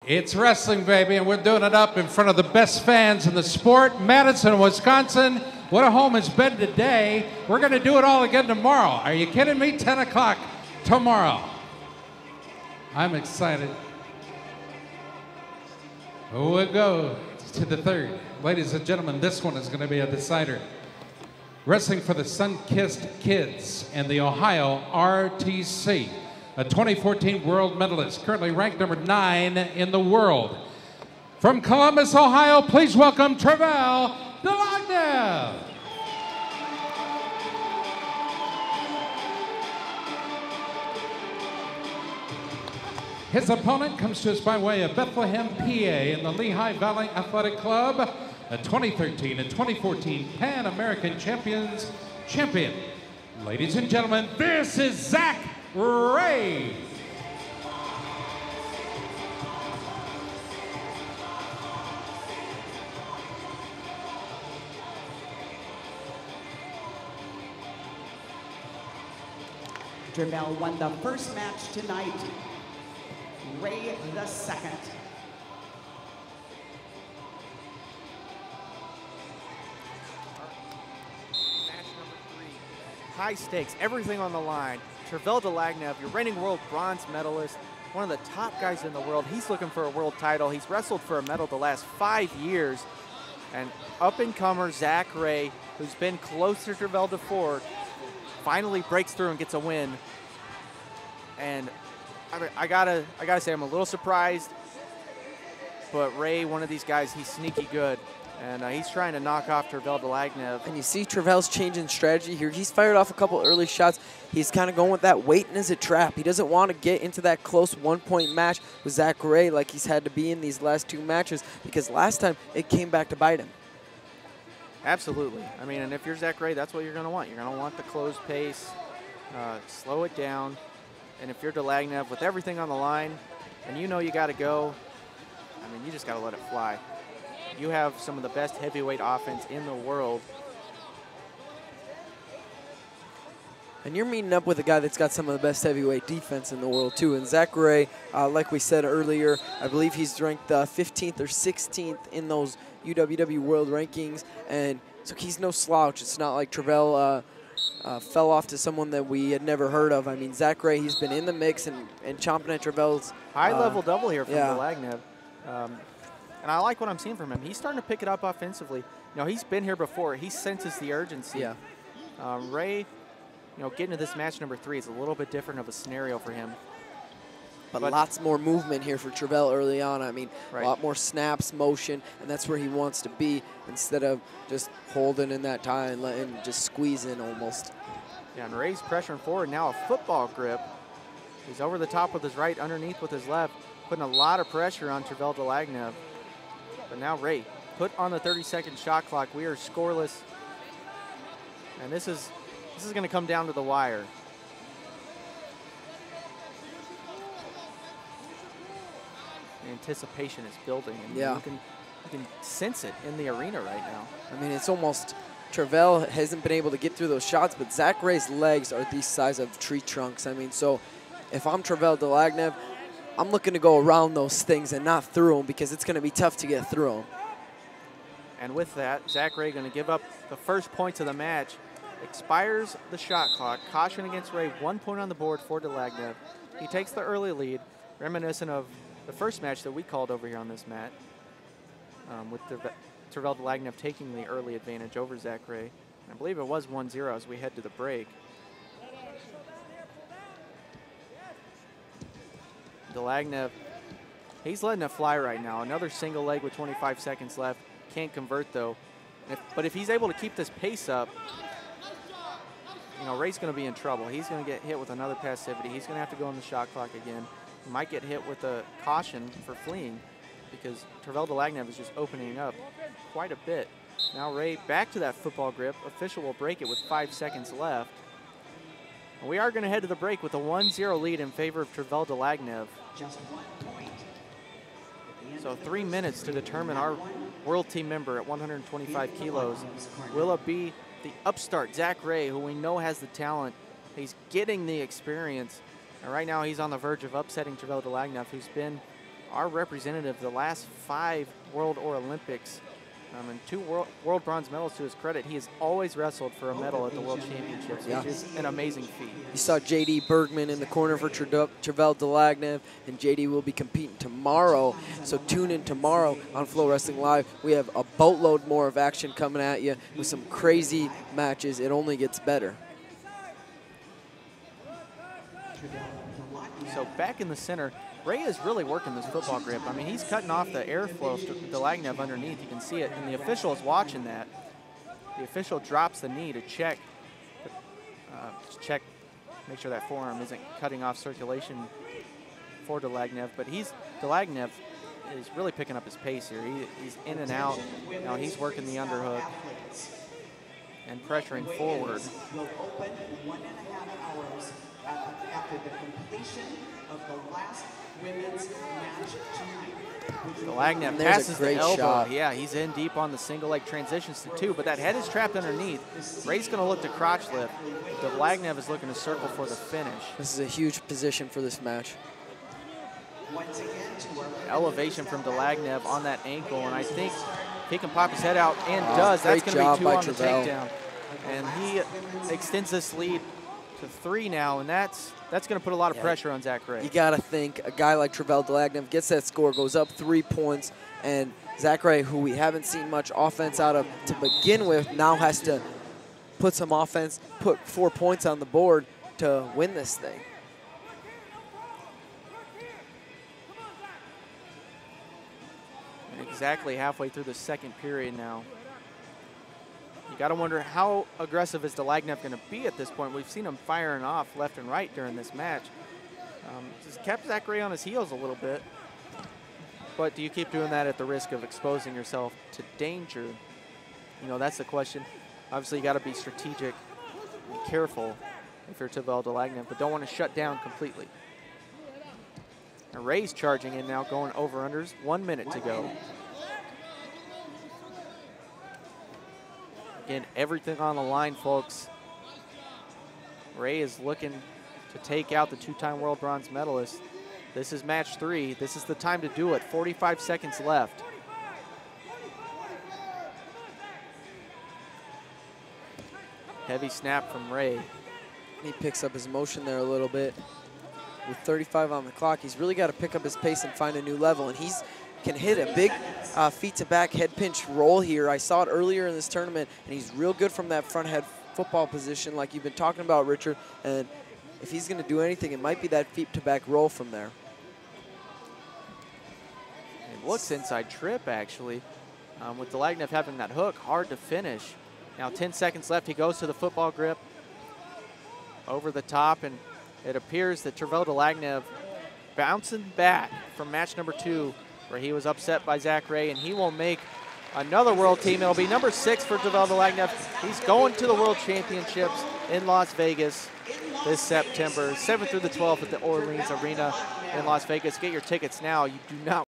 It's wrestling, baby, and we're doing it up in front of the best fans in the sport. Madison, Wisconsin. What a home it's been today. We're going to do it all again tomorrow. Are you kidding me? 10 o'clock tomorrow. I'm excited. We'll go to the third. Ladies and gentlemen, this one is going to be a decider. Wrestling for the Sunkist Kids and the Ohio RTC. A 2014 world medalist, currently ranked number 9 in the world. From Columbus, Ohio, please welcome Tervel Dlagnev. His opponent comes to us by way of Bethlehem, PA, in the Lehigh Valley Athletic Club, a 2013 and 2014 Pan American Champions champion. Ladies and gentlemen, this is Zach Ray. Tervel won the first match tonight. Ray the second. Match number 3. High stakes, everything on the line. Tervel Dlagnev, your reigning world bronze medalist, one of the top guys in the world. He's looking for a world title. He's wrestled for a medal the last 5 years. And up-and-comer Zach Ray, who's been close to Tervel before, finally breaks through and gets a win. And I gotta say, I'm a little surprised, but Ray, one of these guys, he's sneaky good. And he's trying to knock off Tervel Dlagnev. And you see Tervel's changing strategy here. He's fired off a couple early shots. He's kind of going with that waiting as a trap. He doesn't want to get into that close one-point match with Zach Ray like he's had to be in these last 2 matches, because last time it came back to bite him. Absolutely. I mean, and if you're Zach Ray, that's what you're going to want. You're going to want the closed pace, slow it down. And if you're Dlagnev with everything on the line and you know you got to go, I mean, you just got to let it fly. You have some of the best heavyweight offense in the world. And you're meeting up with a guy that's got some of the best heavyweight defense in the world, too. And Zach Ray, like we said earlier, I believe he's ranked 15th or 16th in those UWW World Rankings. And so he's no slouch. It's not like Tervel fell off to someone that we had never heard of. I mean, Zach Ray, he's been in the mix and chomping at Tervel's. High-level double here from Dlagnev. And I like what I'm seeing from him. He's starting to pick it up offensively. You know, he's been here before. He senses the urgency. Yeah. Ray, you know, getting to this match number 3 is a little bit different of a scenario for him. But lots more movement here for Tervel early on. I mean, a lot more snaps, motion, and that's where he wants to be instead of just holding in that tie and letting just squeeze in almost. Yeah, and Ray's pressuring forward. Now a football grip. He's over the top with his right, underneath with his left, putting a lot of pressure on Tervel Dlagnev. But now Ray, put on the 30-second shot clock. We are scoreless. And this is going to come down to the wire. The anticipation is building. And you can sense it in the arena right now. I mean, it's almost, Tervel hasn't been able to get through those shots, but Zach Ray's legs are the size of tree trunks. I mean, so if I'm Tervel Dlagnev, I'm looking to go around those things and not through them, because it's going to be tough to get through them. And with that, Zach Ray going to give up the first points of the match. Expires the shot clock. Caution against Ray. 1 point on the board for Dlagnev. He takes the early lead, reminiscent of the first match that we called over here on this mat, with Tervel Dlagnev taking the early advantage over Zach Ray. And I believe it was 1-0 as we head to the break. Dlagnev, he's letting it fly right now. Another single leg with 25 seconds left. Can't convert, though. But if he's able to keep this pace up, you know, Ray's going to be in trouble. He's going to get hit with another passivity. He's going to have to go on the shot clock again. He might get hit with a caution for fleeing, because Tervel Dlagnev is just opening up quite a bit. Now Ray back to that football grip. Official will break it with 5 seconds left. And we are going to head to the break with a 1-0 lead in favor of Tervel Dlagnev. Just 1 point. So 3 minutes to determine our world team member at 125 kilos. Will it be the upstart Zach Ray, who we know has the talent? He's getting the experience. And right now he's on the verge of upsetting Tervel Dlagnev, who's been our representative the last 5 World or Olympics. And 2 world bronze medals to his credit. He has always wrestled for a medal at the World Championships, which is an amazing feat. You saw J.D. Bergman in the corner for Tervel Dlagnev, and J.D. will be competing tomorrow. So tune in tomorrow on Flow Wrestling Live. We have a boatload more of action coming at you with some crazy matches. It only gets better. So back in the center, Ray is really working this football grip. I mean, he's cutting off the airflow to Dlagnev underneath. You can see it, and the official is watching that. The official drops the knee to check, make sure that forearm isn't cutting off circulation for Dlagnev. But Dlagnev is really picking up his pace here. He's in and out. Now he's working the underhook and pressuring forward. Will open 1.5 hours after the completion of the last women's match tonight. Dlagnev passes the elbow. Shot. Yeah, he's in deep on the single leg, transitions to 2, but that head is trapped underneath. Ray's going to look to crotch lift. Dlagnev is looking to circle for the finish. This is a huge position for this match. Elevation from Dlagnev on that ankle, and I think he can pop his head out and does. That's going to be 2 on the takedown. And he extends this lead to 3 now, and that's going to put a lot of pressure on Zach Ray. You got to think a guy like Tervel Dlagnev gets that score, goes up 3 points, and Zach Ray, who we haven't seen much offense out of to begin with, now has to put some offense, put 4 points on the board to win this thing. Exactly halfway through the second period now. You got to wonder how aggressive is Dlagnev going to be at this point. We've seen him firing off left and right during this match. Just kept Zach Ray on his heels a little bit. But do you keep doing that at the risk of exposing yourself to danger? You know, that's the question. Obviously, you got to be strategic and careful if you're Tervel Dlagnev, but don't want to shut down completely. And Ray's charging in now, going over-unders. 1 minute to go. Again, everything on the line, folks. Ray is looking to take out the 2-time world bronze medalist. This is match 3. This is the time to do it. 45 seconds left. Heavy snap from Ray. He picks up his motion there a little bit. With 35 on the clock, he's really got to pick up his pace and find a new level, and he's can hit a big feet to back head pinch roll here. I saw it earlier in this tournament, and he's real good from that front head football position like you've been talking about, Richard. And if he's going to do anything, it might be that feet to back roll from there. It looks inside trip, actually. With Dlagnev having that hook, hard to finish. Now 10 seconds left. He goes to the football grip over the top, and it appears that Tervel Dlagnev bouncing back from match number 2, where he was upset by Zach Ray, and he will make another world team. It'll be number 6 for Tervel Dlagnev. He's going to the World Championships in Las Vegas this September, 7th through the 12th at the Orleans Arena in Las Vegas. Get your tickets now. You do not